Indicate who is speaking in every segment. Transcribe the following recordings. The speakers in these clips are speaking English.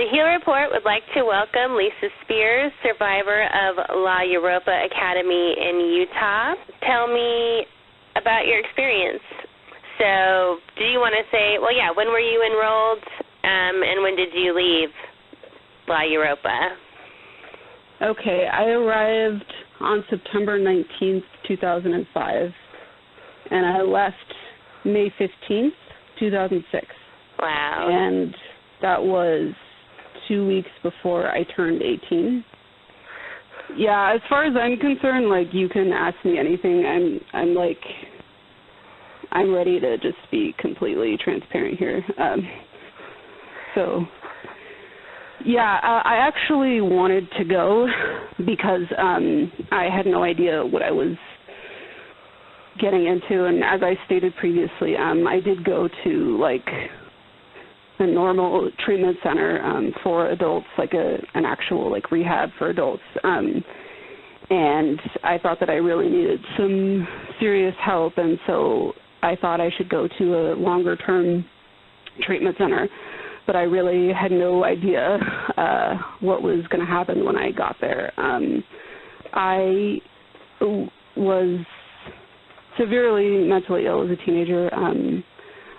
Speaker 1: The Heal Report would like to welcome Lisa Spears, survivor of La Europa Academy in Utah. Tell me about your experience. So, do you want to say, when were you enrolled, and when did you leave La Europa?
Speaker 2: Okay, I arrived on September 19th, 2005, and I left May 15th, 2006.
Speaker 1: Wow.
Speaker 2: And that was 2 weeks before I turned 18. Yeah, as far as I'm concerned, you can ask me anything. I'm ready to just be completely transparent here. I actually wanted to go because I had no idea what I was getting into, and as I stated previously, I did go to a normal treatment center for adults, an actual rehab for adults, and I thought that I really needed some serious help, and so I thought I should go to a longer-term treatment center, but I really had no idea what was going to happen when I got there. I was severely mentally ill as a teenager.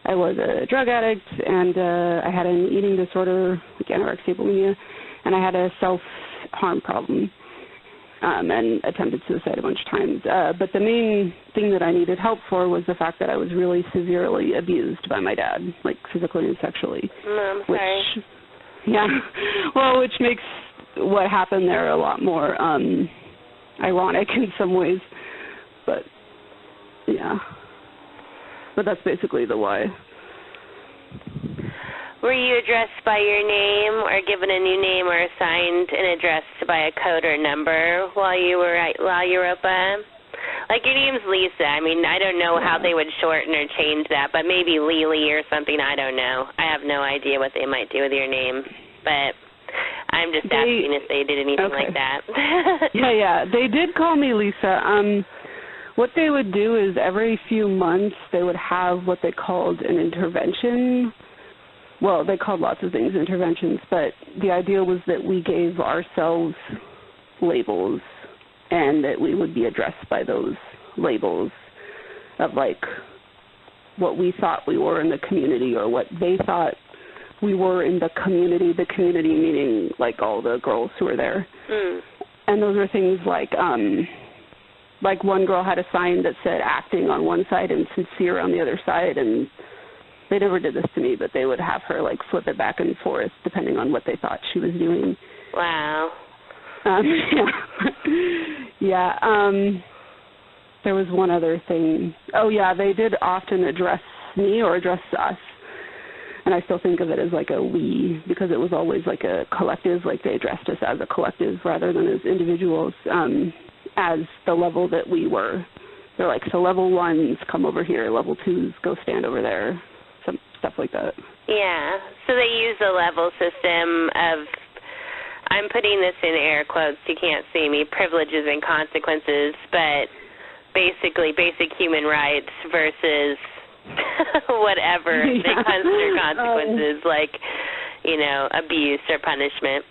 Speaker 2: I was a drug addict, and I had an eating disorder, anorexia, bulimia, and I had a self-harm problem and attempted suicide a bunch of times. But the main thing that I needed help for was the fact that I was really severely abused by my dad, physically and sexually.
Speaker 1: I'm sorry.
Speaker 2: Which makes what happened there a lot more ironic in some ways. But, yeah. But that's basically the why.
Speaker 1: Were you addressed by your name or given a new name or assigned and addressed by a code or number while you were at La Europa? Your name's Lisa. I mean, I don't know how they would shorten or change that, but maybe Lily or something. I don't know. I have no idea what they might do with your name, but I'm just asking if they did anything like that.
Speaker 2: Yeah. They did call me Lisa. What they would do is every few months they would have what they called an intervention. Well, they called lots of things interventions, but the idea was that we gave ourselves labels and that we would be addressed by those labels of what we thought we were in the community or what they thought we were in the community meaning all the girls who were there. And those were things one girl had a sign that said acting on one side and sincere on the other side, and they never did this to me, but they would have her flip it back and forth depending on what they thought she was doing.
Speaker 1: Wow.
Speaker 2: There was one other thing. Oh, yeah, they did often address me or address us, and I still think of it as a we, because it was always a collective, they addressed us as a collective rather than as individuals, as the level that we were. They're so level 1s come over here, level 2s go stand over there, some stuff like that. Yeah,
Speaker 1: so they use a level system of, I'm putting this in air quotes, you can't see me, privileges and consequences, but basically basic human rights versus whatever they consider consequences, abuse or punishment.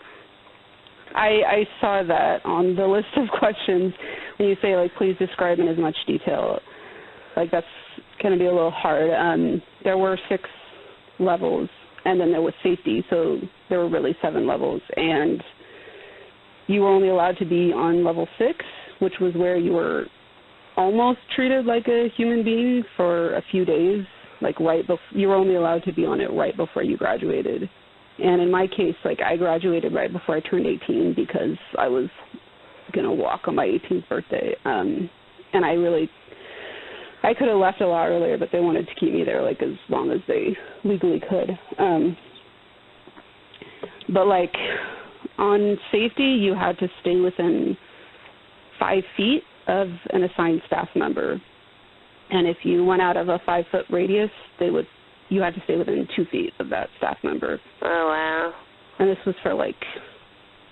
Speaker 2: I saw that on the list of questions when you say, please describe in as much detail. That's going to be a little hard. There were 6 levels, and then there was safety, so there were really 7 levels. And you were only allowed to be on level 6, which was where you were almost treated like a human being for a few days. You were only allowed to be on it right before you graduated. And in my case, I graduated right before I turned 18 because I was going to walk on my 18th birthday. And I could have left a lot earlier, but they wanted to keep me there, as long as they legally could. But, on safety, you had to stay within 5 feet of an assigned staff member. And if you went out of a 5-foot radius, you had to stay within 2 feet of that staff member.
Speaker 1: Oh, wow.
Speaker 2: And this was for,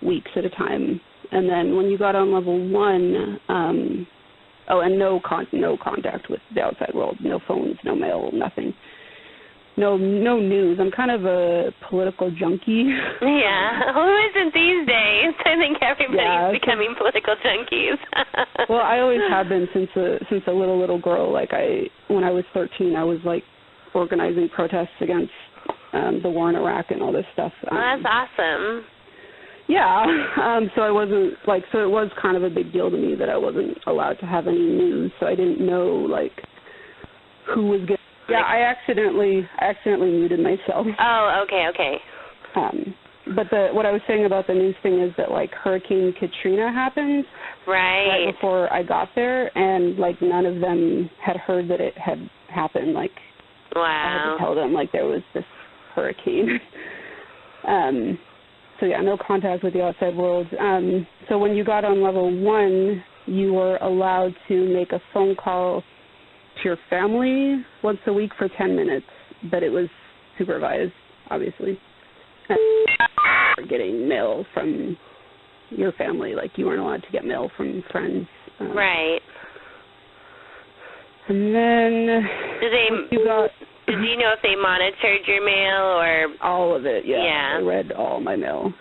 Speaker 2: weeks at a time. And then when you got on level 1, and no contact with the outside world, no phones, no mail, nothing. no news. I'm kind of a political junkie.
Speaker 1: Yeah, who isn't these days? I think everybody's becoming political junkies.
Speaker 2: Well, I always have been since a little girl. Like when I was 13, I was like organizing protests against the war in Iraq and all this stuff.
Speaker 1: That's awesome.
Speaker 2: Yeah, so I wasn't so it was kind of a big deal to me that I wasn't allowed to have any news. So I didn't know who was getting. Yeah, I accidentally muted myself.
Speaker 1: Oh, okay.
Speaker 2: But what I was saying about the news thing is that Hurricane Katrina happened right before I got there, and none of them had heard that it had happened.
Speaker 1: Wow.
Speaker 2: I had to tell them there was this hurricane. So yeah, no contact with the outside world. So when you got on level 1, you were allowed to make a phone call to your family once a week for 10 minutes, but it was supervised, obviously. And getting mail from your family, you weren't allowed to get mail from friends.
Speaker 1: Right.
Speaker 2: And then
Speaker 1: do you know if they monitored your mail or?
Speaker 2: All of it, yeah. I read all my mail,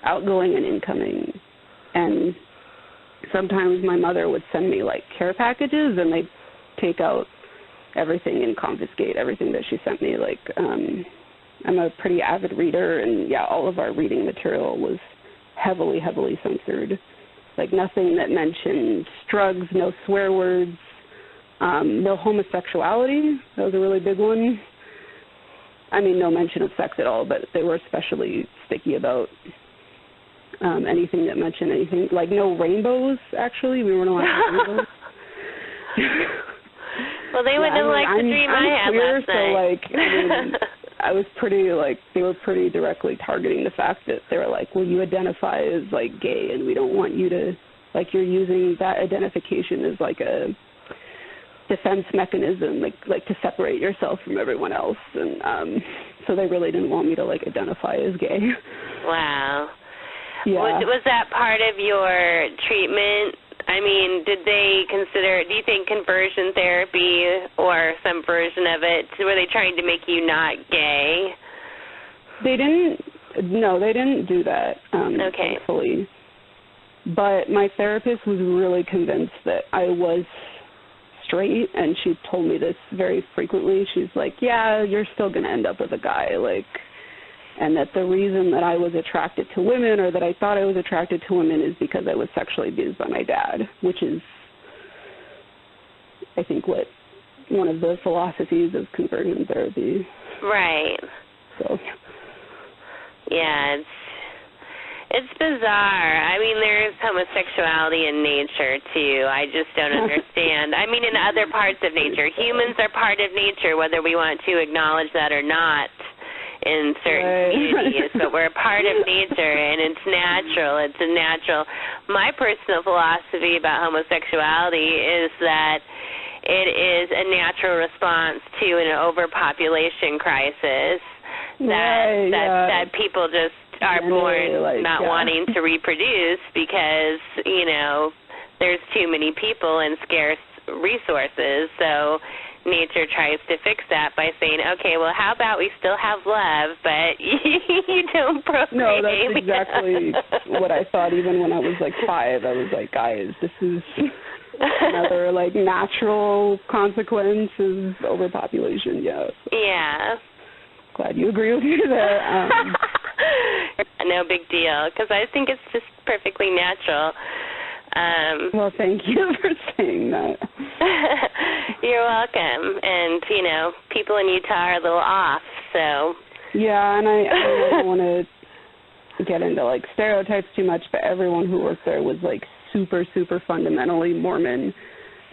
Speaker 2: outgoing and incoming. And sometimes my mother would send me care packages, and they'd take out everything and confiscate everything that she sent me. I'm a pretty avid reader, and all of our reading material was heavily censored. Nothing that mentioned drugs, no swear words, no homosexuality. That was a really big one. I mean, no mention of sex at all, but they were especially sticky about anything that mentioned anything. No rainbows, actually. We weren't allowed to have rainbows.
Speaker 1: Well, they wouldn't have liked the dream I had
Speaker 2: queer,
Speaker 1: last night.
Speaker 2: So, I was pretty, they were pretty directly targeting the fact that they were well, you identify as, gay, and we don't want you to, you're using that identification as, a defense mechanism, to separate yourself from everyone else. And so they really didn't want me to, identify as gay.
Speaker 1: Wow.
Speaker 2: Yeah.
Speaker 1: Was that part of your treatment? I mean, do you think conversion therapy or some version of it, were they trying to make you not gay?
Speaker 2: They didn't do that,
Speaker 1: okay.
Speaker 2: Thankfully. But my therapist was really convinced that I was straight, and she told me this very frequently. She's yeah, you're still going to end up with a guy, and that the reason that I was attracted to women, or that I thought I was attracted to women, is because I was sexually abused by my dad, which is, I think, what one of the philosophies of conversion therapy.
Speaker 1: Right.
Speaker 2: So.
Speaker 1: Yeah, it's bizarre. I mean, there is homosexuality in nature, too. I just don't understand. I mean, in other parts of nature. Humans are part of nature, whether we want to acknowledge that or not in certain communities. But we're a part of nature, and it's natural. It's a natural. My personal philosophy about homosexuality is that it is a natural response to an overpopulation crisis. That people just are born not wanting to reproduce because, there's too many people and scarce resources. So nature tries to fix that by saying, okay, well, how about we still have love, but you don't procreate.
Speaker 2: No, that's exactly what I thought. Even when I was 5, I was guys, this is another natural consequence of overpopulation.
Speaker 1: Yeah.
Speaker 2: Glad you agree with me there.
Speaker 1: No big deal, because I think it's just perfectly natural.
Speaker 2: Well, thank you for saying that.
Speaker 1: You're welcome. And, people in Utah are a little off, so.
Speaker 2: Yeah, and I don't want to get into, stereotypes too much, but everyone who worked there was, super, super fundamentally Mormon,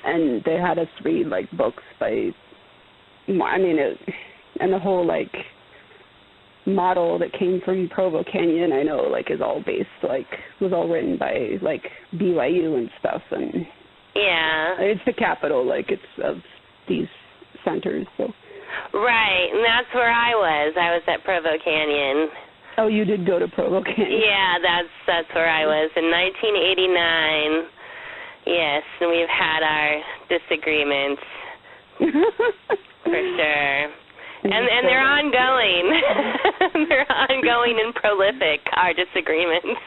Speaker 2: and they had us read, books by, and the whole, model that came from Provo Canyon, I know, is all based, was all written by, BYU and stuff, and
Speaker 1: yeah,
Speaker 2: it's the capital, it's of these centers, so.
Speaker 1: Right, and that's where I was. I was at Provo Canyon.
Speaker 2: Oh, you did go to Provo Canyon?
Speaker 1: Yeah, that's where I was in 1989. Yes, and we've had our disagreements for sure. And they're ongoing. They're ongoing and prolific, our disagreements.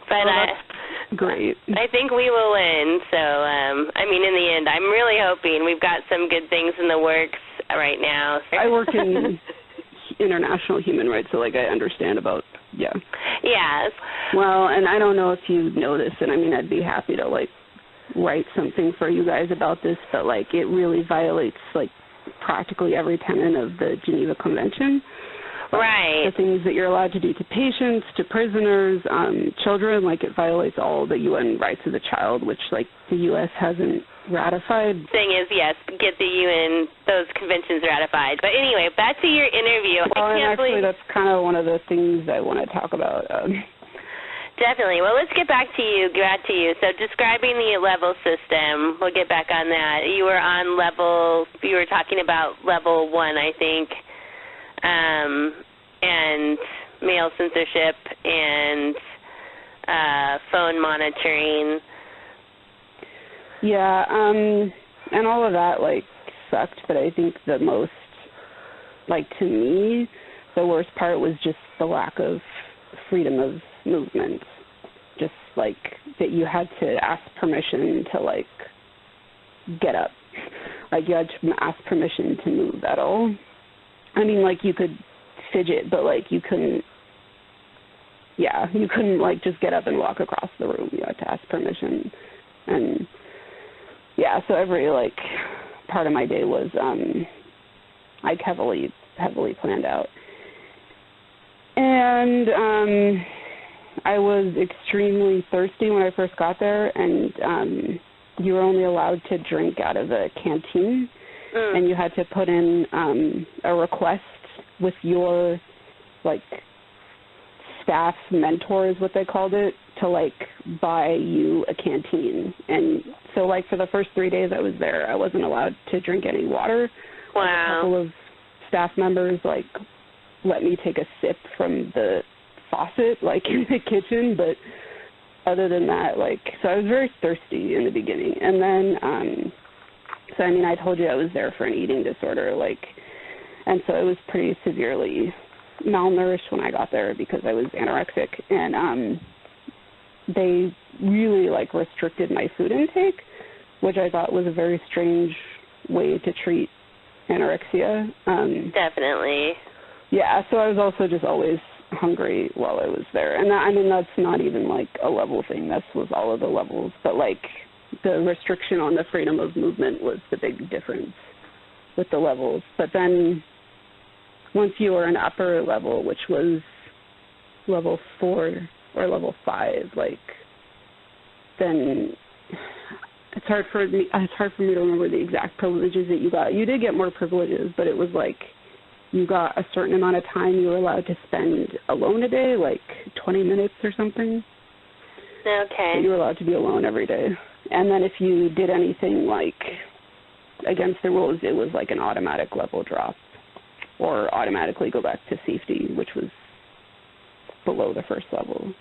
Speaker 1: But
Speaker 2: great.
Speaker 1: I think we will win. So, I mean, in the end, I'm really hoping we've got some good things in the works right now.
Speaker 2: I work in international human rights, so, like, I understand about, yeah.
Speaker 1: Yes.
Speaker 2: Well, and I don't know if you know this, and, I mean, I'd be happy to, like, write something for you guys about this, but, like, it really violates, like, practically every tenet of the Geneva Convention.
Speaker 1: Right.
Speaker 2: The things that you're allowed to do to patients, to prisoners, children, like it violates all the UN rights of the child, which like the U.S. hasn't ratified.
Speaker 1: Thing is, yes, get the UN, those conventions ratified. But anyway, back to your interview.
Speaker 2: Well, and actually that's kind of one of the things I want to talk about.
Speaker 1: Definitely. Well, let's get back to you. So describing the level system, we'll get back on that. You were on you were talking about level 1, I think. And mail censorship and phone monitoring.
Speaker 2: Yeah, and all of that, like, sucked, but I think the most, like, to me, the worst part was just the lack of freedom of movement. Just, like, that you had to ask permission to, like, get up. Like, you had to ask permission to move at all. I mean, like, you could fidget, but, like, you couldn't, like, just get up and walk across the room. You had to ask permission. And, yeah, so every, like, part of my day was, like, heavily planned out. And I was extremely thirsty when I first got there, and you were only allowed to drink out of a canteen. And you had to put in a request with your, like, staff mentor is what they called it, to, like, buy you a canteen. And so, like, for the first 3 days I was there, I wasn't allowed to drink any water.
Speaker 1: Wow.
Speaker 2: Like, a couple of staff members, like, let me take a sip from the faucet, like, in the kitchen, but other than that, like, so I was very thirsty in the beginning. And then, so, I mean, I told you I was there for an eating disorder, like, and so I was pretty severely malnourished when I got there because I was anorexic, and they really, like, restricted my food intake, which I thought was a very strange way to treat anorexia.
Speaker 1: Definitely.
Speaker 2: Yeah, so I was also just always hungry while I was there, and I mean, that's not even, like, a level thing. That was all of the levels, but, like, the restriction on the freedom of movement was the big difference with the levels. But then once you were an upper level, which was level 4 or level 5, like, then it's hard for me to remember the exact privileges that you got. You did get more privileges, but it was like you got a certain amount of time you were allowed to spend alone a day, like 20 minutes or something.
Speaker 1: Okay.
Speaker 2: So you were allowed to be alone every day. And then if you did anything, like, against the rules, it was like an automatic level drop or automatically go back to safety, which was below the first level.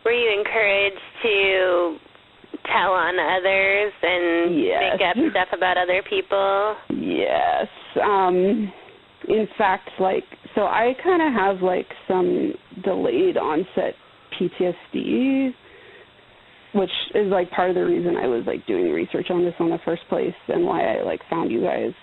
Speaker 1: Were you encouraged to tell on others and make up stuff about other people?
Speaker 2: Yes. In fact, like, so I kind of have, like, some delayed onset PTSD, which is, like, part of the reason I was, like, doing research on this in the first place and why I, like, found you guys.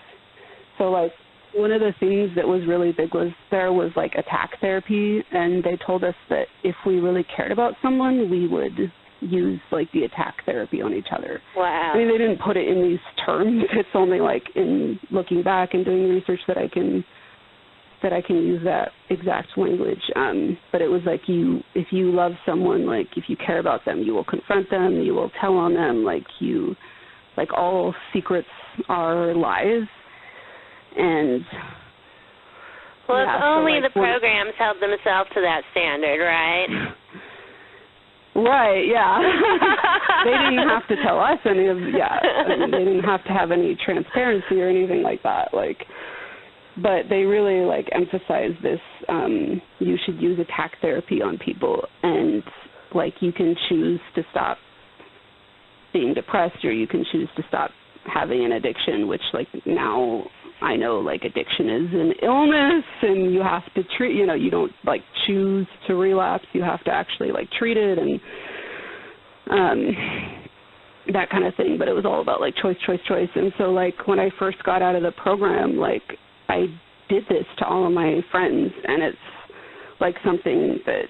Speaker 2: So, like, one of the things that was really big was there was, like, attack therapy, and they told us that if we really cared about someone, we would use, like, the attack therapy on each other.
Speaker 1: Wow.
Speaker 2: I mean, they didn't put it in these terms. It's only, like, in looking back and doing research that I can use that exact language. But it was like if you love someone, like, if you care about them, you will confront them, you will tell on them, like, all secrets are lies. And
Speaker 1: well, if only the programs held themselves to that standard, right?
Speaker 2: Right, yeah. They didn't have to tell us any of, they didn't have to have any transparency or anything like that, like, but they really, like, emphasize this, you should use attack therapy on people, and, like, you can choose to stop being depressed, or you can choose to stop having an addiction, which like now I know like addiction is an illness and you have to treat, you know, you don't like choose to relapse, you have to actually like treat it and that kind of thing. But it was all about like choice. And so like when I first got out of the program, like I did this to all of my friends, and it's like something that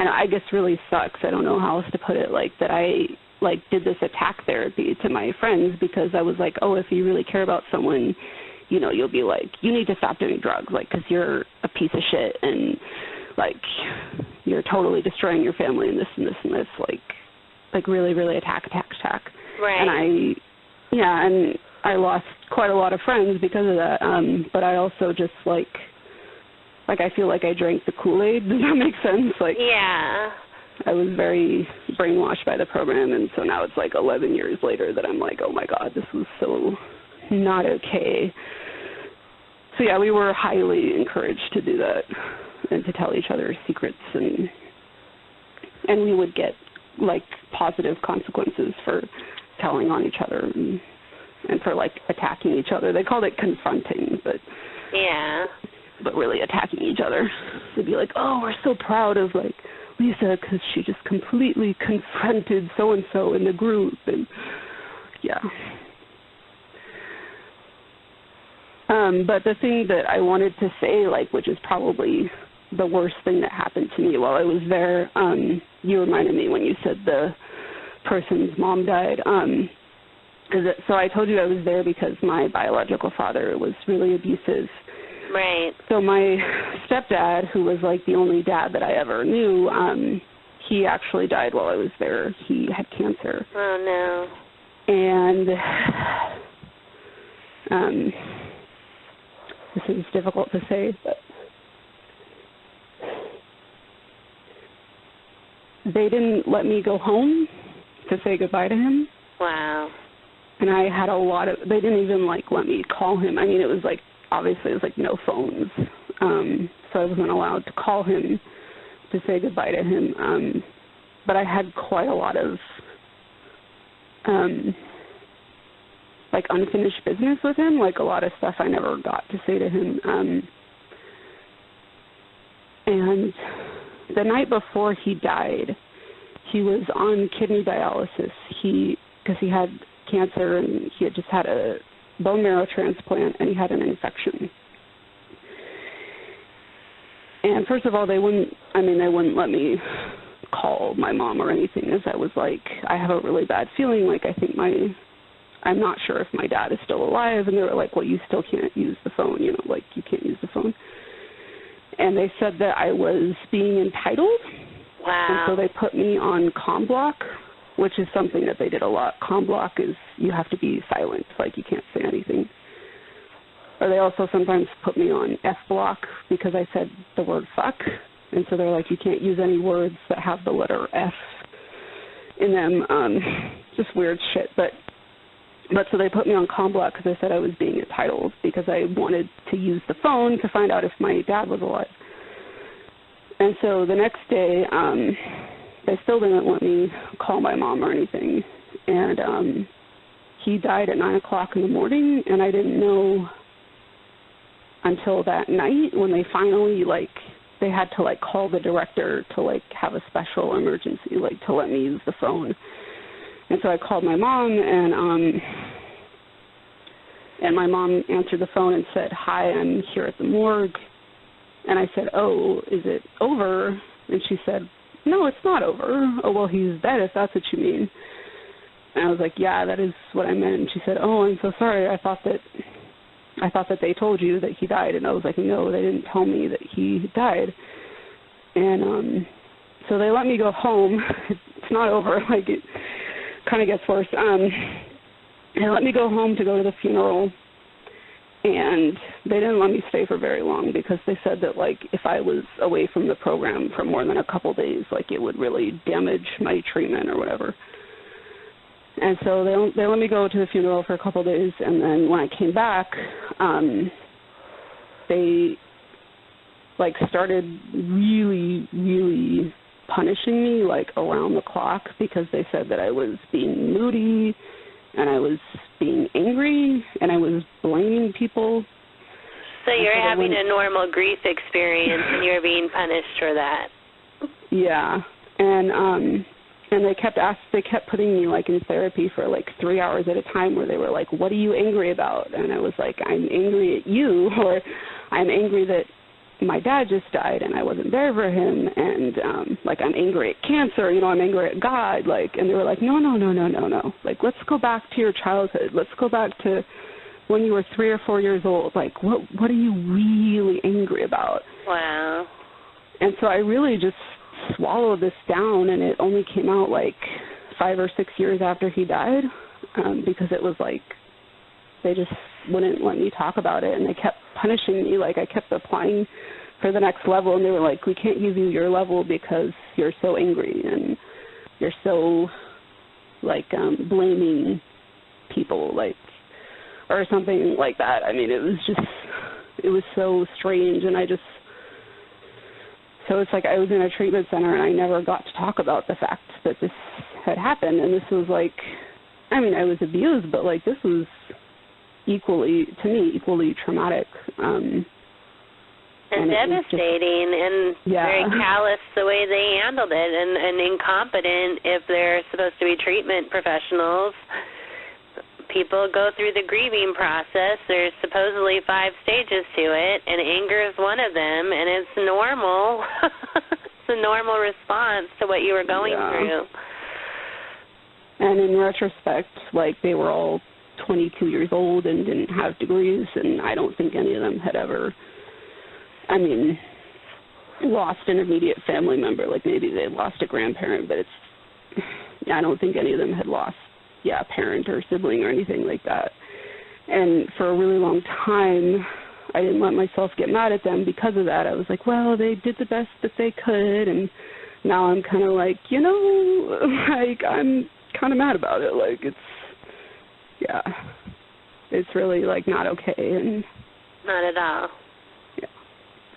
Speaker 2: I guess really sucks. I don't know how else to put it, like that I like did this attack therapy to my friends because I was like, oh, if you really care about someone, you know, you'll be like, you need to stop doing drugs, like, because you're a piece of shit and like you're totally destroying your family and this and this and this, like really, really attack.
Speaker 1: Right.
Speaker 2: And and I lost quite a lot of friends because of that. But I also just like I feel like I drank the Kool-Aid. Does that make sense? Like,
Speaker 1: yeah.
Speaker 2: I was very brainwashed by the program, and so now it's like 11 years later that I'm like, oh my God, this was so not okay. So yeah, we were highly encouraged to do that and to tell each other secrets, and we would get like positive consequences for telling on each other and for like attacking each other. They called it confronting, but really attacking each other. They'd be like, oh, we're so proud of like Lisa because she just completely confronted so-and-so in the group, and yeah. But the thing that I wanted to say, like, which is probably the worst thing that happened to me while I was there, you reminded me when you said the person's mom died. So I told you I was there because my biological father was really abusive.
Speaker 1: Right.
Speaker 2: So my stepdad, who was like the only dad that I ever knew, he actually died while I was there. He had cancer.
Speaker 1: Oh,
Speaker 2: no. And this is difficult to say, but they didn't let me go home to say goodbye to him.
Speaker 1: Wow.
Speaker 2: And I had they didn't even like let me call him. I mean, it was like, obviously it was like no phones. So I wasn't allowed to call him to say goodbye to him. But I had quite a lot of like unfinished business with him, like a lot of stuff I never got to say to him. And the night before he died, he was on kidney dialysis. Because he had cancer and he had just had a bone marrow transplant and he had an infection. And first of all, they wouldn't let me call my mom or anything, as I was like, I have a really bad feeling, like I think I'm not sure if my dad is still alive. And they were like, well, you still can't use the phone, you know, like you can't use the phone. And they said that I was being entitled.
Speaker 1: Wow.
Speaker 2: And so they put me on comm block, which is something that they did a lot. Comm block is you have to be silent, like you can't say anything. Or they also sometimes put me on F block because I said the word fuck. And so they're like, you can't use any words that have the letter F in them. Just weird shit. But so they put me on comm block because they said I was being entitled because I wanted to use the phone to find out if my dad was alive. And so the next day, they still didn't let me call my mom or anything. And he died at 9 o'clock in the morning, and I didn't know until that night when they finally, like, they had to, like, call the director to, like, have a special emergency, like, to let me use the phone. And so I called my mom, and my mom answered the phone and said, hi, I'm here at the morgue. And I said, oh, is it over? And she said, no, it's not over. Oh, well, he's dead, if that's what you mean. And I was like, yeah, that is what I meant. And she said, oh, I'm so sorry. I thought that they told you that he died. And I was like, no, they didn't tell me that he died. And so they let me go home. It's not over. Like, it kind of gets worse. They let me go home to go to the funeral. And they didn't let me stay for very long because they said that, like, if I was away from the program for more than a couple days, like, it would really damage my treatment or whatever. And so they let me go to the funeral for a couple days, and then when I came back, they, like, started really, really punishing me, like, around the clock because they said that I was being moody and I was being angry and I was blaming people.
Speaker 1: So you're having a normal grief experience and you're being punished for that.
Speaker 2: Yeah. And they kept putting me, like, in therapy for, like, 3 hours at a time where they were like, what are you angry about? And I was like, I'm angry at you, or I'm angry that my dad just died and I wasn't there for him, and, like, I'm angry at cancer, you know, I'm angry at God, like, and they were like, no. Like, let's go back to your childhood. Let's go back to when you were 3 or 4 years old. Like, what are you really angry about?
Speaker 1: Wow.
Speaker 2: And so I really just swallowed this down, and it only came out like 5 or 6 years after he died, because it was like they just wouldn't let me talk about it, and they kept punishing me. Like, I kept applying for the next level, and they were like, we can't give you your level because you're so angry and you're so, like, blaming people, like, or something like that. I mean, it was so strange, and so it's like I was in a treatment center and I never got to talk about the fact that this had happened. And this was like, I mean, I was abused, but, like, this was equally traumatic. And
Speaker 1: devastating and very callous the way they handled it, and incompetent if they're supposed to be treatment professionals. People go through the grieving process. There's supposedly 5 stages to it, and anger is one of them, and it's normal. It's a normal response to what you were going through.
Speaker 2: And in retrospect, like, they were all 22 years old and didn't have degrees, and I don't think any of them had ever, I mean, lost an immediate family member. Like, maybe they lost a grandparent, but I don't think any of them had lost a parent or sibling or anything like that. And for a really long time, I didn't let myself get mad at them because of that. I was like, well, they did the best that they could, and now I'm kind of like, you know, like, I'm kind of mad about it. Like, it's really, like, not okay. And
Speaker 1: not at all.
Speaker 2: Yeah.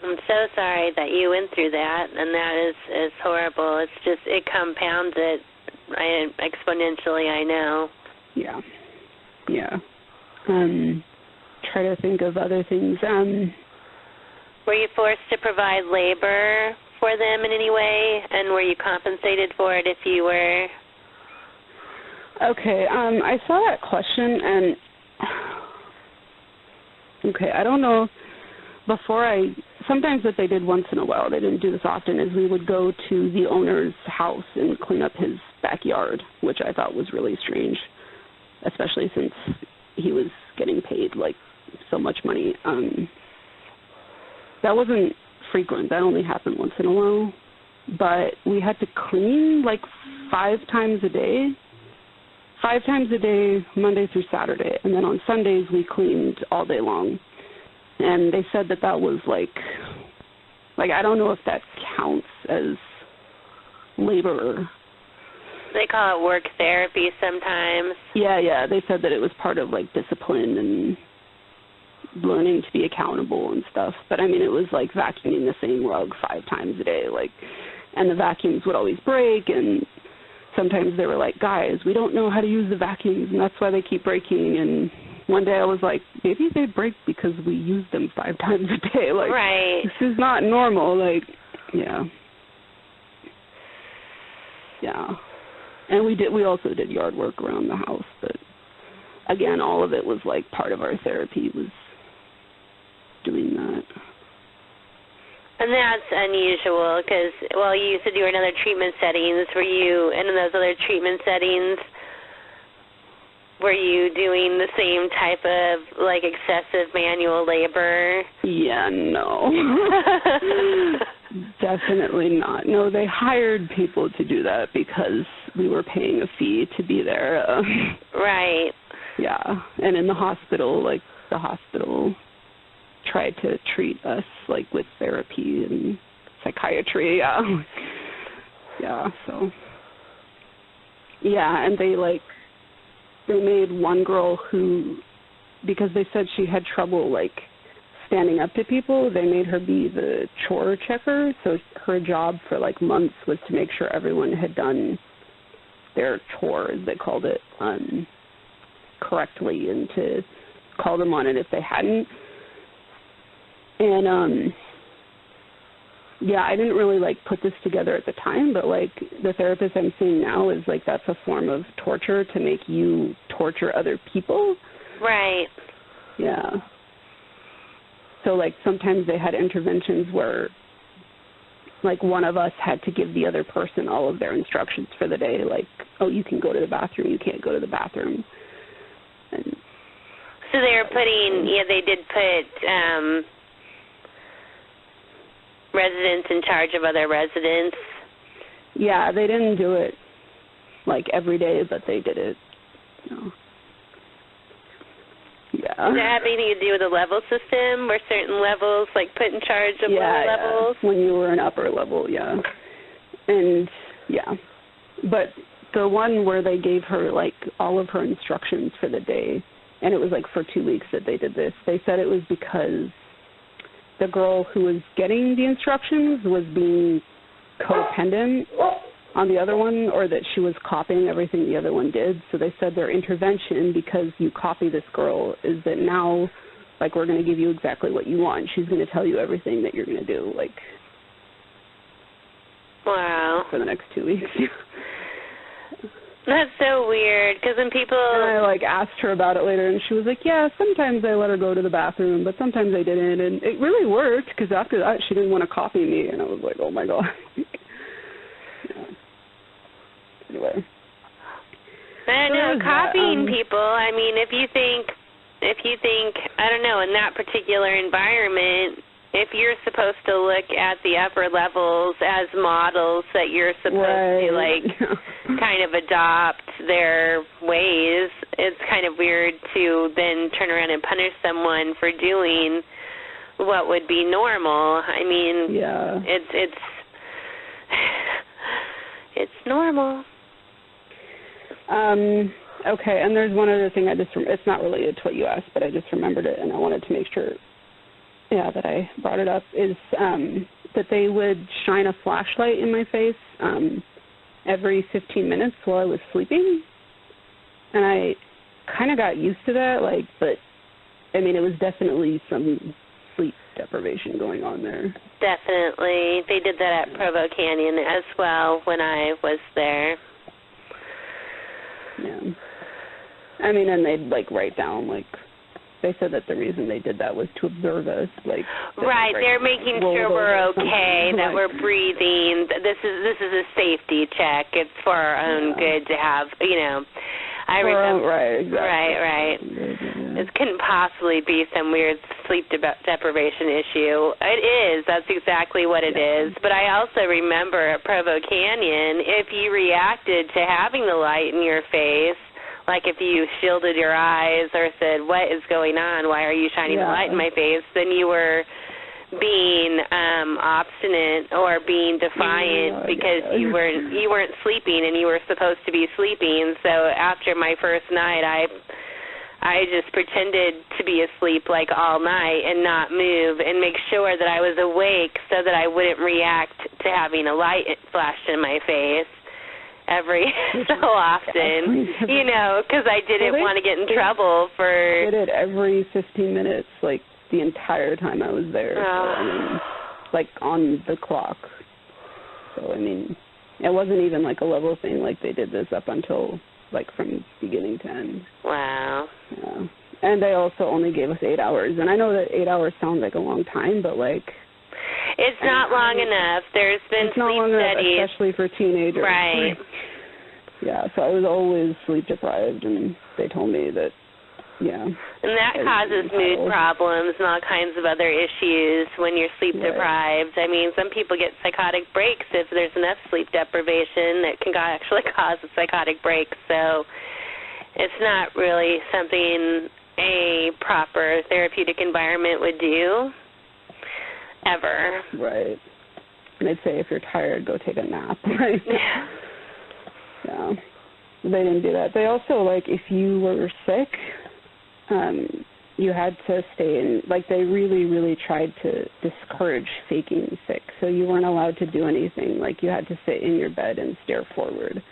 Speaker 1: I'm so sorry that you went through that, and that is horrible. It's just, it compounds it exponentially, I know.
Speaker 2: Yeah. Try to think of other things.
Speaker 1: Were you forced to provide labor for them in any way, and were you compensated for it if you were?
Speaker 2: Okay, I saw that question, and okay, I don't know. Sometimes what they did once in a while, they didn't do this often, is we would go to the owner's house and clean up his backyard, which I thought was really strange, especially since he was getting paid, like, so much money. That wasn't frequent. That only happened once in a while. But we had to clean, like, 5 times a day. 5 times a day, Monday through Saturday. And then on Sundays, we cleaned all day long. And they said that was, like, I don't know if that counts as labor.
Speaker 1: They call it work therapy sometimes.
Speaker 2: Yeah, they said that it was part of, like, discipline and learning to be accountable and stuff. But, I mean, it was like vacuuming the same rug 5 times a day, like, and the vacuums would always break, and sometimes they were like, guys, we don't know how to use the vacuums, and that's why they keep breaking. And one day I was like, maybe they break because we use them 5 times a day. Like,
Speaker 1: right.
Speaker 2: This is not normal. Like, yeah. And we also did yard work around the house, but again, all of it was like part of our therapy was doing that.
Speaker 1: And that's unusual because, well, you said you were in other treatment settings. Were you in those other treatment settings? Were you doing the same type of, like, excessive manual labor?
Speaker 2: Yeah, no. Definitely not. No, they hired people to do that because we were paying a fee to be there.
Speaker 1: Right.
Speaker 2: Yeah, and in the hospital, like, the hospital tried to treat us, like, with therapy and psychiatry, Yeah, so. Yeah, and they made one girl who, because they said she had trouble, like, standing up to people. They made her be the chore checker. So her job for like months was to make sure everyone had done their chores, they called it, correctly, and to call them on it if they hadn't. And yeah, I didn't really like put this together at the time, but like the therapist I'm seeing now is like that's a form of torture, to make you torture other people.
Speaker 1: Right.
Speaker 2: Yeah. So like sometimes they had interventions where like one of us had to give the other person all of their instructions for the day, like, oh, you can go to the bathroom, you can't go to the bathroom. And
Speaker 1: so they were putting, yeah, they did put residents in charge of other residents.
Speaker 2: Yeah, they didn't do it like every day, but they did it. You know. Yeah.
Speaker 1: Does that have anything to do with the level system, where certain levels like put in charge of lower levels?
Speaker 2: Yeah, when you were an upper level, yeah. And yeah, but the one where they gave her like all of her instructions for the day, and it was like for 2 weeks that they did this, they said it was because the girl who was getting the instructions was being codependent on the other one, or that she was copying everything the other one did. So they said their intervention, because you copy this girl, is that now, like, we're going to give you exactly what you want. She's going to tell you everything that you're going to do, like,
Speaker 1: wow,
Speaker 2: for the next 2 weeks.
Speaker 1: That's so weird, because when people...
Speaker 2: And I, like, asked her about it later, and she was like, yeah, sometimes I let her go to the bathroom, but sometimes I didn't. And it really worked, because after that, she didn't want to copy me, and I was like, oh, my God. Yeah. Anyway.
Speaker 1: I don't know, copying people, I mean, if you think, I don't know, in that particular environment, if you're supposed to look at the upper levels as models that you're supposed to, like, kind of adopt their ways, it's kind of weird to then turn around and punish someone for doing what would be normal. I mean,
Speaker 2: yeah.
Speaker 1: It's normal.
Speaker 2: Okay, and there's one other thing it's not related to what you asked, but I just remembered it, and I wanted to make sure, that I brought it up, is that they would shine a flashlight in my face every 15 minutes while I was sleeping, and I kind of got used to that, like, but, I mean, it was definitely some sleep deprivation going on there.
Speaker 1: Definitely. They did that at Provo Canyon as well when I was there.
Speaker 2: Yeah. I mean, and they'd, like, write down, like, they said that the reason they did that was to observe us, like...
Speaker 1: Right, they're making sure we're okay, that we're breathing. This is a safety check. It's for our own good to have, I remember...
Speaker 2: Right, exactly.
Speaker 1: Right. It couldn't possibly be some weird sleep deprivation issue. It is. That's exactly what it is. But I also remember at Provo Canyon, if you reacted to having the light in your face, like if you shielded your eyes or said, what is going on? Why are you shining the light in my face? Then you were being obstinate or being defiant because you weren't sleeping and you were supposed to be sleeping. So after my first night, I just pretended to be asleep like all night and not move and make sure that I was awake so that I wouldn't react to having a light flashed in my face every so often, because I didn't want to get in trouble for...
Speaker 2: I did it every 15 minutes, like, the entire time I was there. So, I mean, like, on the clock. So, I mean, it wasn't even, like, a level thing. Like, they did this up until, like, from beginning to end.
Speaker 1: Wow.
Speaker 2: Yeah. And they also only gave us 8 hours. And I know that 8 hours sounds like a long time, but, like...
Speaker 1: It's not long enough. There's been sleep studies.
Speaker 2: Especially for teenagers.
Speaker 1: Right.
Speaker 2: Yeah, so I was always sleep deprived, and they told me that, And
Speaker 1: that causes mood problems and all kinds of other issues when you're sleep deprived. I mean, some people get psychotic breaks if there's enough sleep deprivation that can actually cause a psychotic break. So it's not really something a proper therapeutic environment would do. Ever.
Speaker 2: Right. And they'd say if you're tired, go take a nap, right? Yeah. They didn't do that. They also, like, if you were sick, you had to stay in, like, they really, really tried to discourage faking sick. So you weren't allowed to do anything. Like, you had to sit in your bed and stare forward.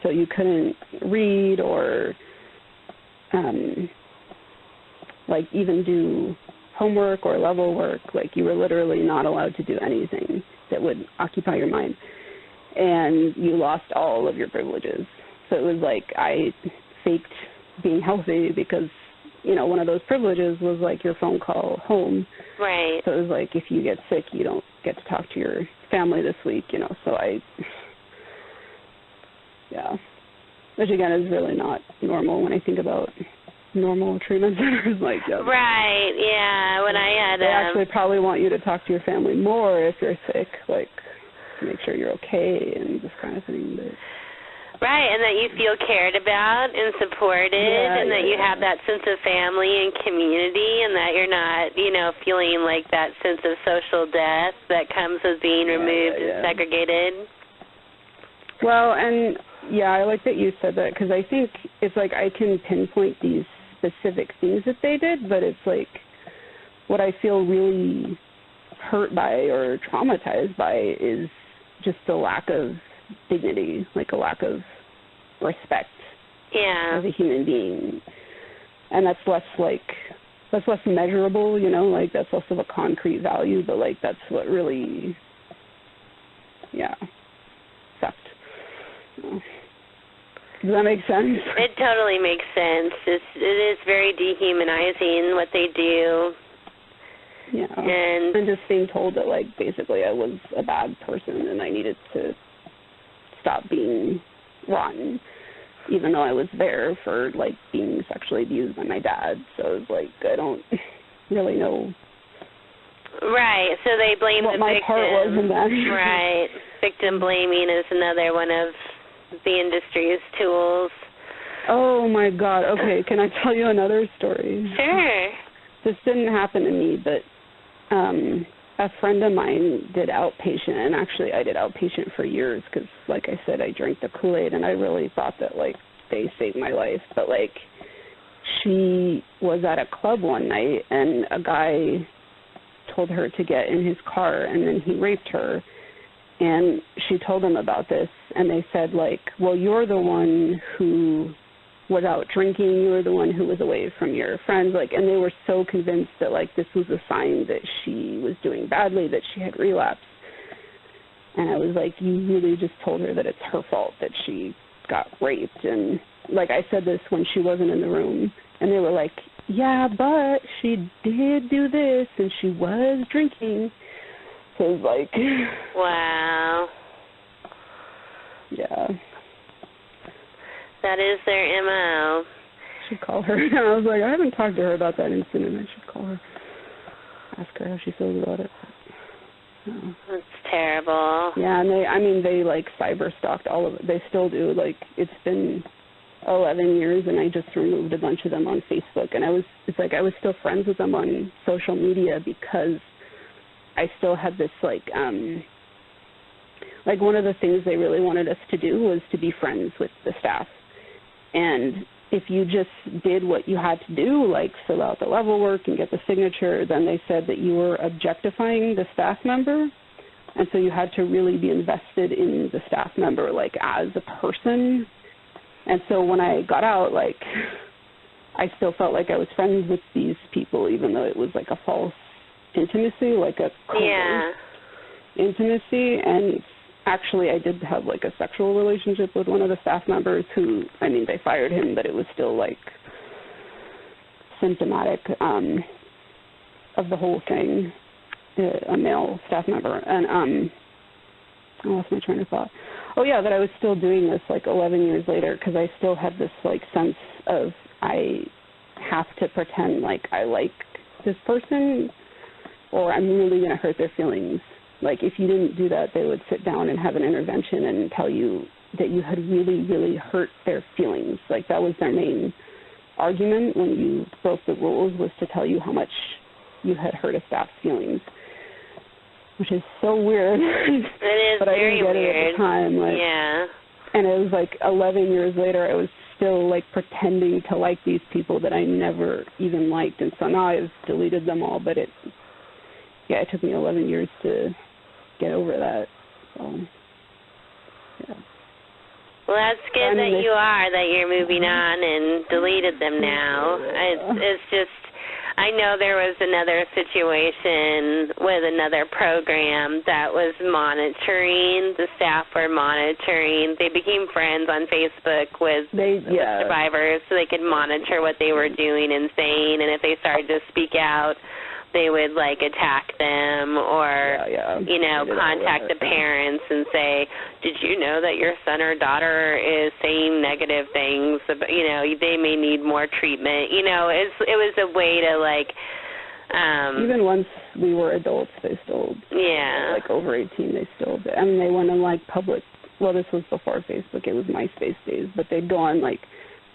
Speaker 2: So you couldn't read or, like, even do homework or level work. Like, you were literally not allowed to do anything that would occupy your mind. And you lost all of your privileges. So it was like I faked being healthy because, you know, one of those privileges was like your phone call home.
Speaker 1: Right.
Speaker 2: So it was like if you get sick, you don't get to talk to your family this week, you know. So yeah. Which again is really not normal when I think about normal treatment centers like that.
Speaker 1: Right, yeah. When I had
Speaker 2: they actually probably want you to talk to your family more if you're sick, like to make sure you're okay and this kind of thing. But
Speaker 1: right, and that you feel cared about and supported, and that you have that sense of family and community, and that you're not, you know, feeling like that sense of social death that comes with being removed and segregated.
Speaker 2: Well, and yeah, I like that you said that, because I think it's like I can pinpoint these specific things that they did, but it's like what I feel really hurt by or traumatized by is just the lack of dignity, like a lack of respect as a human being. And that's less measurable, you know, like that's less of a concrete value, but like that's what really sucked. Does that make sense?
Speaker 1: It totally makes sense. It is very dehumanizing what they do.
Speaker 2: Yeah. And just being told that, like, basically I was a bad person and I needed to stop being rotten, even though I was there for, like, being sexually abused by my dad. So it was like, I don't really know.
Speaker 1: Right. So they blame
Speaker 2: what
Speaker 1: the
Speaker 2: my
Speaker 1: victim.
Speaker 2: part was in that.
Speaker 1: Right. Victim blaming is another one of the industry's tools.
Speaker 2: Oh, my God. Okay, can I tell you another story?
Speaker 1: Sure.
Speaker 2: This didn't happen to me, but a friend of mine did outpatient, and actually I did outpatient for years because, like I said, I drank the Kool-Aid, and I really thought that, like, they saved my life. But, like, she was at a club one night, and a guy told her to get in his car, and then he raped her. And she told him about this, and they said, like, well, you're the one who was out drinking, you were the one who was away from your friends, like, and they were so convinced that, like, this was a sign that she was doing badly, that she had relapsed. And I was like, you really just told her that it's her fault that she got raped. And, like, I said this when she wasn't in the room, and they were like, yeah, but she did do this, and she was drinking. So it was like...
Speaker 1: Wow.
Speaker 2: Yeah.
Speaker 1: That is their MO.
Speaker 2: I should call her. I was like, I haven't talked to her about that incident. I should call her. Ask her how she feels about it. No.
Speaker 1: That's terrible.
Speaker 2: Yeah, and they like cyber stalked all of it. They still do. Like, it's been 11 years, and I just removed a bunch of them on Facebook. And I was still friends with them on social media because I still had this, like one of the things they really wanted us to do was to be friends with the staff. And if you just did what you had to do, like fill out the level work and get the signature, then they said that you were objectifying the staff member. And so you had to really be invested in the staff member, like, as a person. And so when I got out, like, I still felt like I was friends with these people, even though it was like a false intimacy, like a covert intimacy. And actually, I did have, like, a sexual relationship with one of the staff members who, I mean, they fired him, but it was still, like, symptomatic of the whole thing, a male staff member. And I lost my train of thought. Oh, yeah, that I was still doing this, like, 11 years later, because I still had this, like, sense of I have to pretend like I like this person or I'm really going to hurt their feelings. Like, if you didn't do that, they would sit down and have an intervention and tell you that you had really, really hurt their feelings. Like, that was their main argument when you broke the rules, was to tell you how much you had hurt a staff's feelings, which is so weird.
Speaker 1: It is
Speaker 2: but I
Speaker 1: very
Speaker 2: didn't get
Speaker 1: weird.
Speaker 2: it at the time. Like,
Speaker 1: yeah.
Speaker 2: And it was like 11 years later, I was still like pretending to like these people that I never even liked. And so now I've deleted them all, but it took me 11 years to get over that. So, yeah.
Speaker 1: Well, that's good that you're moving on and deleted them now. It's just, I know there was another situation with another program that was monitoring, the staff were monitoring. They became friends on Facebook with survivors so they could monitor what they were doing and saying, and if they started to speak out, they would, like, attack them or, contact the parents and say, did you know that your son or daughter is saying negative things? About, they may need more treatment. It was a way to, like...
Speaker 2: even once we were adults, they still... Yeah. Like, over 18, they still did. I mean, they went on, like, public... Well, this was before Facebook. It was MySpace days. But they'd go on, like...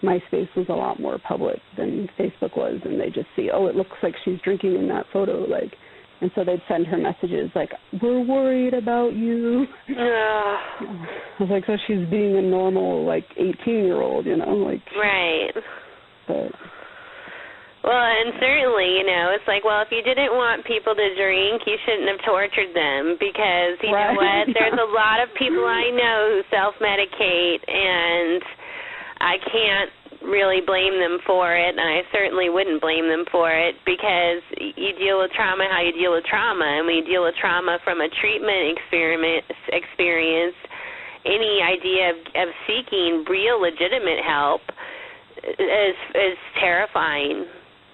Speaker 2: MySpace was a lot more public than Facebook was, and they just see, it looks like she's drinking in that photo, like, and so they'd send her messages like, we're worried about you. I was like, so she's being a normal, like, 18-year-old, like. Right. But.
Speaker 1: Well, and certainly, it's like, well, if you didn't want people to drink, you shouldn't have tortured them because, you know what, there's a lot of people I know who self-medicate, and I can't really blame them for it, and I certainly wouldn't blame them for it because you deal with trauma how you deal with trauma, and when you deal with trauma from a treatment experience, any idea of seeking real legitimate help is terrifying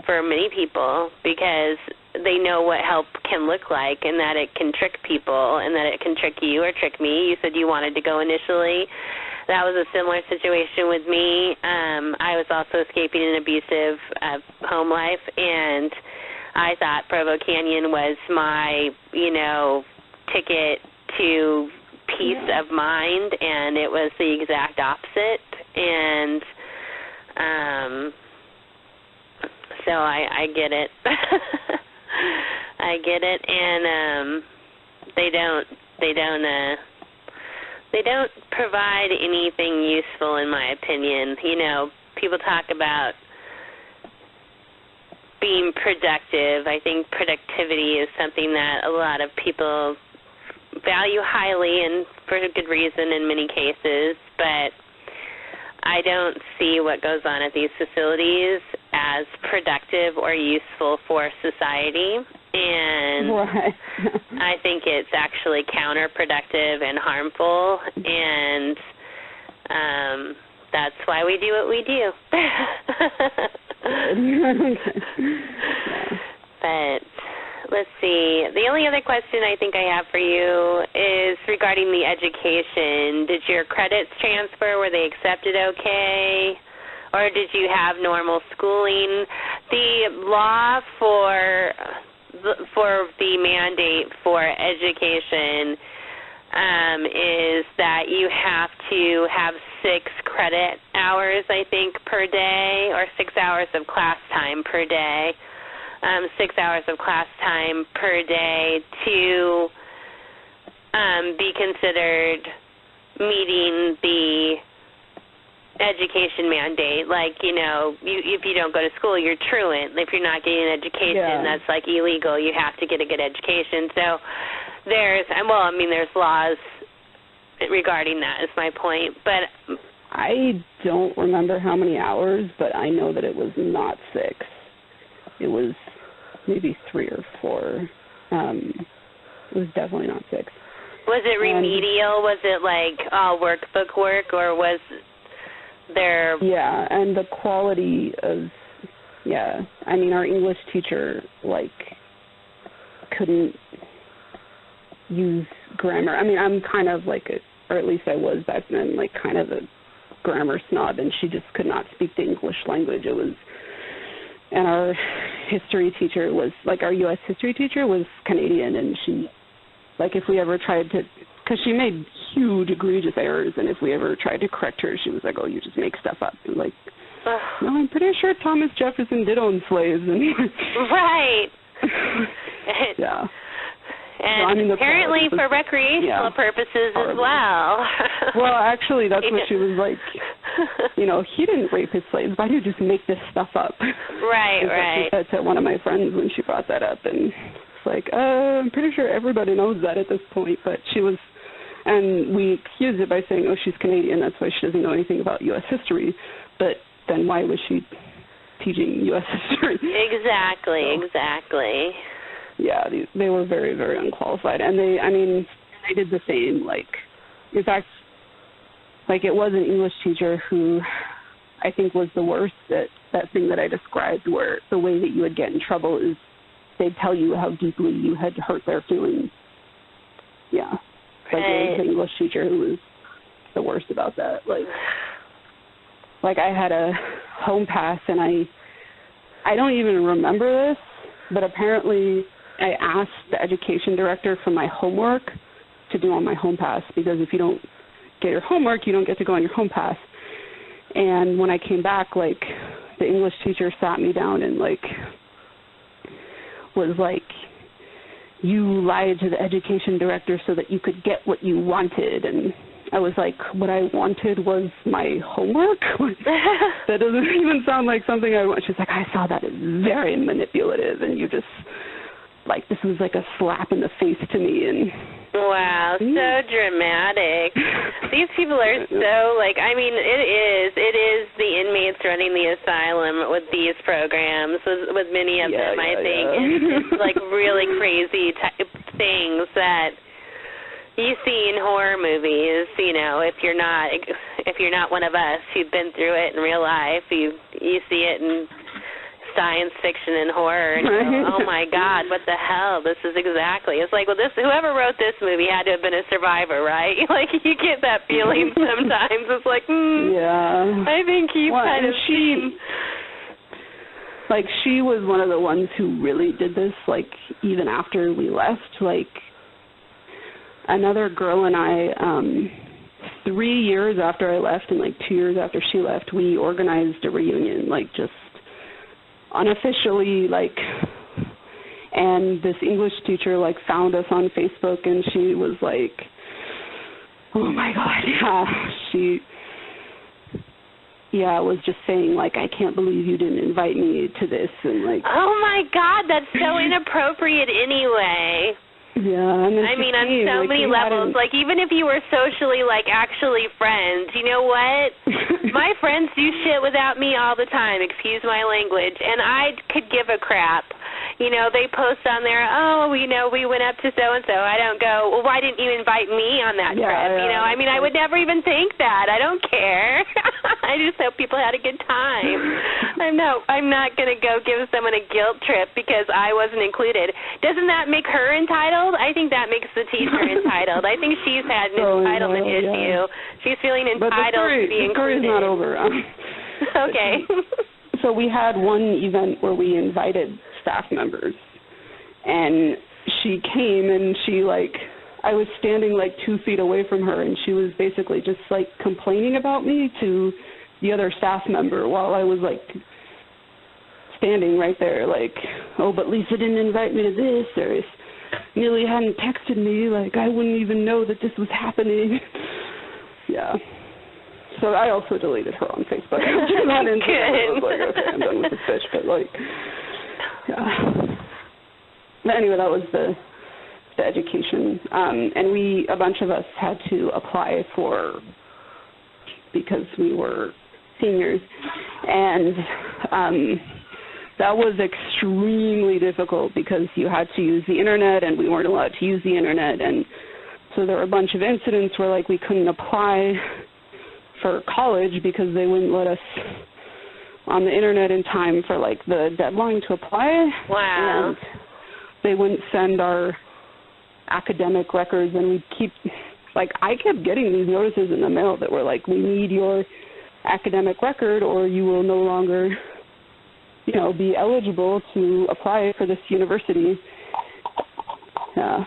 Speaker 1: for many people because they know what help can look like and that it can trick people and that it can trick you or trick me. You said you wanted to go initially. That was a similar situation with me. I was also escaping an abusive home life, and I thought Provo Canyon was my, ticket to peace of mind, and it was the exact opposite. And so I get it. I get it, and they don't provide anything useful, in my opinion. People talk about being productive. I think productivity is something that a lot of people value highly, and for a good reason in many cases, but I don't see what goes on at these facilities as productive or useful for society. And I think it's actually counterproductive and harmful, and that's why we do what we do. But let's see. The only other question I think I have for you is regarding the education. Did your credits transfer? Were they accepted okay? Or did you have normal schooling? The law for the mandate for education is that you have to have 6 credit hours, I think, per day, or 6 hours of class time per day, 6 hours of class time per day to be considered meeting the education mandate. Like, if you don't go to school, you're truant. If you're not getting an education, that's like illegal. You have to get a good education. So there's laws regarding that is my point. But
Speaker 2: I don't remember how many hours, but I know that it was not 6. It was maybe 3 or 4. It was definitely not 6.
Speaker 1: Was it remedial? Was it like all workbook work, or was there...
Speaker 2: Yeah, and the quality of... Yeah, I mean, our English teacher, couldn't use grammar. I mean, I'm kind of or at least I was back then, kind of a grammar snob, and she just could not speak the English language. And our history teacher was, our U.S. history teacher was Canadian, and she, if we ever tried to, because she made huge, egregious errors, and if we ever tried to correct her, she was like, oh, you just make stuff up. And no, I'm pretty sure Thomas Jefferson did own slaves. And
Speaker 1: right.
Speaker 2: Yeah.
Speaker 1: And
Speaker 2: I mean,
Speaker 1: apparently for recreational purposes as well.
Speaker 2: Well, actually, that's what she was like, you know, he didn't rape his slaves. Why do you just make this stuff up?
Speaker 1: Right, right.
Speaker 2: She said to one of my friends when she brought that up. And it's like, I'm pretty sure everybody knows that at this point. But she was, and we excused it by saying, oh, she's Canadian. That's why she doesn't know anything about U.S. history. But then why was she teaching U.S. history?
Speaker 1: Exactly.
Speaker 2: Yeah, they were very, very unqualified. And they did the same. Like, in fact, like it was an English teacher who I think was the worst at that thing that I described, where the way that you would get in trouble is they'd tell you how deeply you had hurt their feelings. Yeah. Like it was the English teacher who was the worst about that. Like I had a home pass, and I don't even remember this, but apparently I asked the education director for my homework to do on my home pass, because if you don't get your homework, you don't get to go on your home pass. And when I came back, like, the English teacher sat me down and, like, was like, you lied to the education director so that you could get what you wanted. And I was like, what I wanted was my homework? That doesn't even sound like something I want. She's like, I saw that as very manipulative, and you just, like, this was like a slap in the face to me. And
Speaker 1: wow, so dramatic. These people are so, like, I mean, it is the inmates running the asylum with these programs, with many of them, I think. It's like really crazy type things that you see in horror movies. You know, if you're not one of us who've been through it in real life, you see it in science fiction and horror, and go, oh my God, what the hell? This is exactly. It's like, well, whoever wrote this movie had to have been a survivor, right? Like, you get that feeling sometimes. It's like, yeah, I think you kind of seen.
Speaker 2: Like, she was one of the ones who really did this. Like, even after we left, like, another girl and I, 3 years after I left and like 2 years after she left, we organized a reunion, like, just unofficially, like, and this English teacher, like, found us on Facebook, and she was like, oh my God, she was just saying, like, I can't believe you didn't invite me to this, and like,
Speaker 1: oh my God, that's so inappropriate anyway.
Speaker 2: Yeah, and
Speaker 1: I mean, on so many levels. Like, even if you were socially, like, actually friends, you know what? My friends do shit without me all the time, excuse my language, and I could give a crap. You know, they post on there, oh, you know, we went up to so-and-so. I don't go, well, why didn't you invite me on that trip? You know, I mean, I would never even think that. I don't care. I just hope people had a good time. I'm not going to go give someone a guilt trip because I wasn't included. Doesn't that make her entitled? I think that makes the teacher entitled. I think she's had an entitlement issue. She's feeling entitled to be included.
Speaker 2: The story's not over.
Speaker 1: Okay.
Speaker 2: So we had one event where we invited staff members, and she came, and she, like, I was standing like 2 feet away from her, and she was basically just like complaining about me to the other staff member while I was like standing right there, like, oh, but Lisa didn't invite me to this, or if Millie hadn't texted me, like, I wouldn't even know that this was happening. Yeah. So I also deleted her on Facebook. I'm not into that. I was like, okay, I'm done with this bitch, but like, yeah. But anyway, that was the education. And a bunch of us had to apply because we were seniors. And that was extremely difficult because you had to use the internet and we weren't allowed to use the internet. And so there were a bunch of incidents where, like, we couldn't apply for college because they wouldn't let us on the internet in time for, like, the deadline to apply.
Speaker 1: Wow.
Speaker 2: And they wouldn't send our academic records, and we'd keep, like, I kept getting these notices in the mail that were like, we need your academic record or you will no longer, you know, be eligible to apply for this university. Yeah.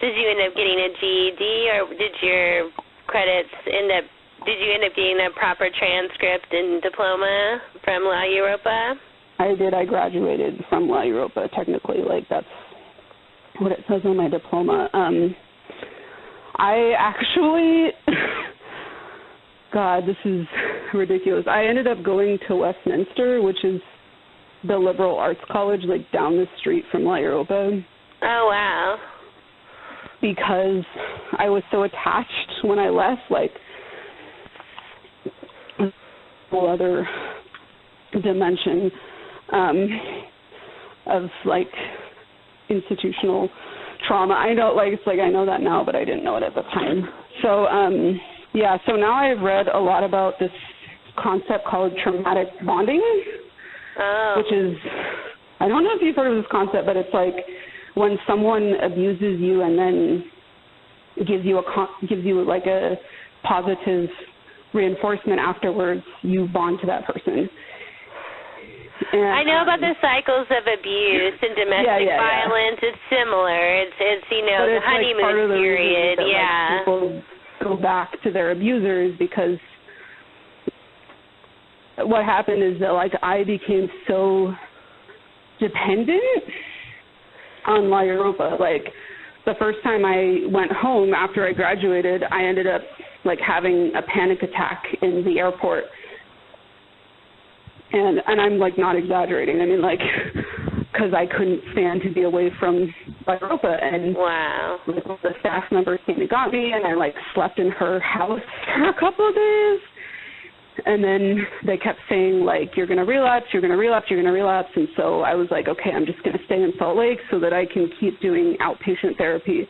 Speaker 1: Did you end up getting a GED, or did your credits did you end up getting a proper transcript and diploma from Europa?
Speaker 2: I did. I graduated from Europa, technically. Like, that's what it says on my diploma. I actually, God, this is ridiculous. I ended up going to Westminster, which is the liberal arts college, like down the street from La Europa.
Speaker 1: Oh, wow.
Speaker 2: Because I was so attached when I left, like, a whole other dimension of, like, institutional trauma. I know, like, it's like I know that now, but I didn't know it at the time. So, yeah, so now I've read a lot about this concept called traumatic bonding, which is, I don't know if you've heard of this concept, but it's like when someone abuses you and then gives you like a positive reinforcement afterwards, you bond to that person. And,
Speaker 1: I know about the cycles of abuse and domestic violence. It's similar. It's you know, the honeymoon
Speaker 2: like part of the
Speaker 1: period.
Speaker 2: That, like, people go back to their abusers because what happened is that, like, I became so dependent on La Europa. Like, the first time I went home after I graduated, I ended up, like, having a panic attack in the airport. And I'm, like, not exaggerating. I mean, like, because I couldn't stand to be away from La Europa. And
Speaker 1: wow.
Speaker 2: Like, the staff member came and got me, and I, like, slept in her house for a couple of days. And then they kept saying, like, you're going to relapse, you're going to relapse, you're going to relapse. And so I was like, okay, I'm just going to stay in Salt Lake so that I can keep doing outpatient therapy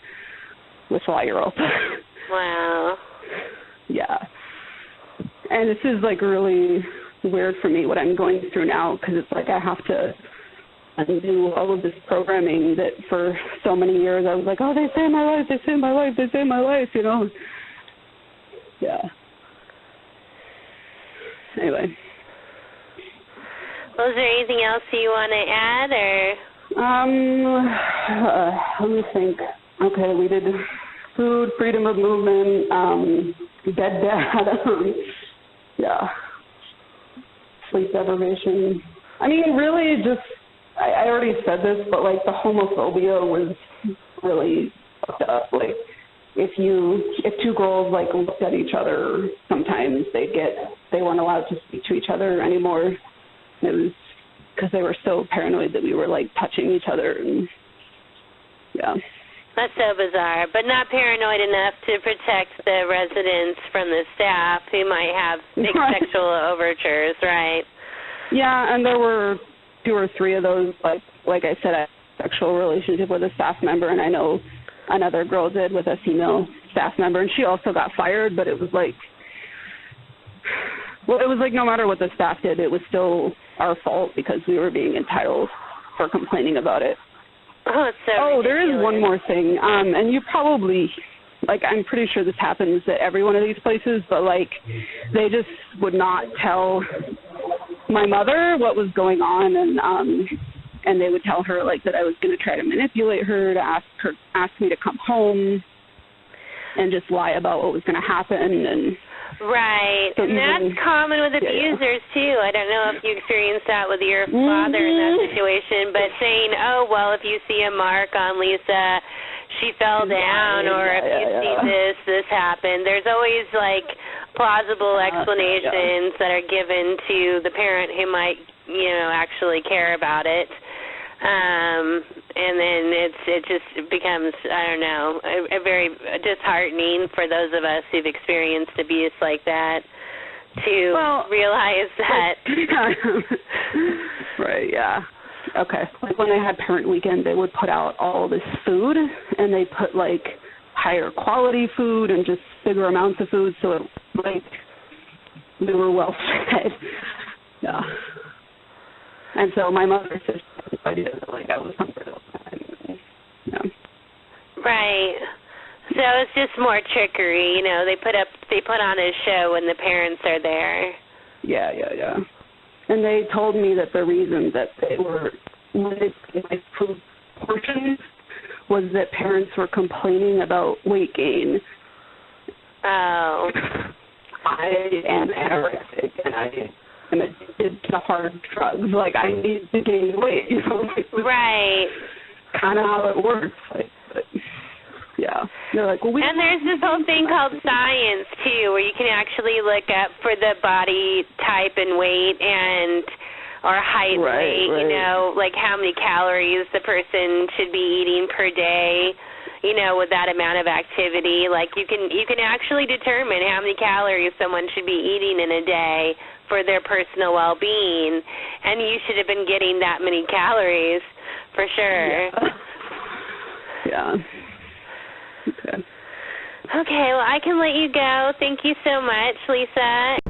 Speaker 2: with La Europa.
Speaker 1: Wow.
Speaker 2: Yeah. And this is, like, really weird for me, what I'm going through now, because it's like I have to undo all of this programming that for so many years I was like, oh, they saved my life, they saved my life, they saved my life, you know. Yeah. Anyway.
Speaker 1: Well, is there anything else you want to add, or?
Speaker 2: Let me think. Okay, we did food, freedom of movement, dead dad, yeah, sleep deprivation. I mean, really just, I already said this, but, like, the homophobia was really fucked up. Like, if two girls, like, looked at each other, sometimes they weren't allowed to speak to each other anymore. It was because they were so paranoid that we were, like, touching each other. And, yeah.
Speaker 1: That's so bizarre, but not paranoid enough to protect the residents from the staff who might have big sexual overtures, right?
Speaker 2: Yeah, and there were 2 or 3 of those, like I said, I had a sexual relationship with a staff member, and I know another girl did with a female staff member, and she also got fired, but it was like, well, it was like no matter what the staff did, it was still our fault because we were being entitled for complaining about it.
Speaker 1: Oh, it's so ridiculous.
Speaker 2: There is one more thing, and you probably, like, I'm pretty sure this happens at every one of these places, but, like, they just would not tell my mother what was going on, and they would tell her, like, that I was going to try to manipulate her to ask me to come home and just lie about what was going to happen. And
Speaker 1: right,
Speaker 2: so
Speaker 1: and that's common with abusers, too. I don't know if you experienced that with your father in that situation, but saying, oh, well, if you see a mark on Lisa, she fell down, or if you see this happened. There's always, like, plausible explanations that are given to the parent who might, you know, actually care about it. And then it just becomes, I don't know, a very disheartening for those of us who've experienced abuse like that to realize that.
Speaker 2: Right, yeah. Okay. Like, when I had Parent Weekend, they would put out all this food, and they put, like, higher quality food and just bigger amounts of food, so it, like, we were well fed. Yeah. And so my mother said she had no idea that, like, I was hungry all the time. Yeah.
Speaker 1: Right. So it's just more trickery, you know. They put on a show when the parents are there.
Speaker 2: Yeah. And they told me that the reason that they were limiting my food portions was that parents were complaining about weight gain.
Speaker 1: Oh.
Speaker 2: I am anorexic, and I am addicted to hard drugs. Like, I need to gain weight, you know.
Speaker 1: Right.
Speaker 2: kind of how it works. Like, but, yeah. They're like, well,
Speaker 1: and there's this whole thing called science, too, where you can actually look up for the body type and weight or height, weight,
Speaker 2: right.
Speaker 1: you know, like how many calories the person should be eating per day, you know, with that amount of activity. Like you can actually determine how many calories someone should be eating in a day for their personal well-being, and you should have been getting that many calories for sure.
Speaker 2: Yeah. Okay.
Speaker 1: Okay, well, I can let you go. Thank you so much, Lisa.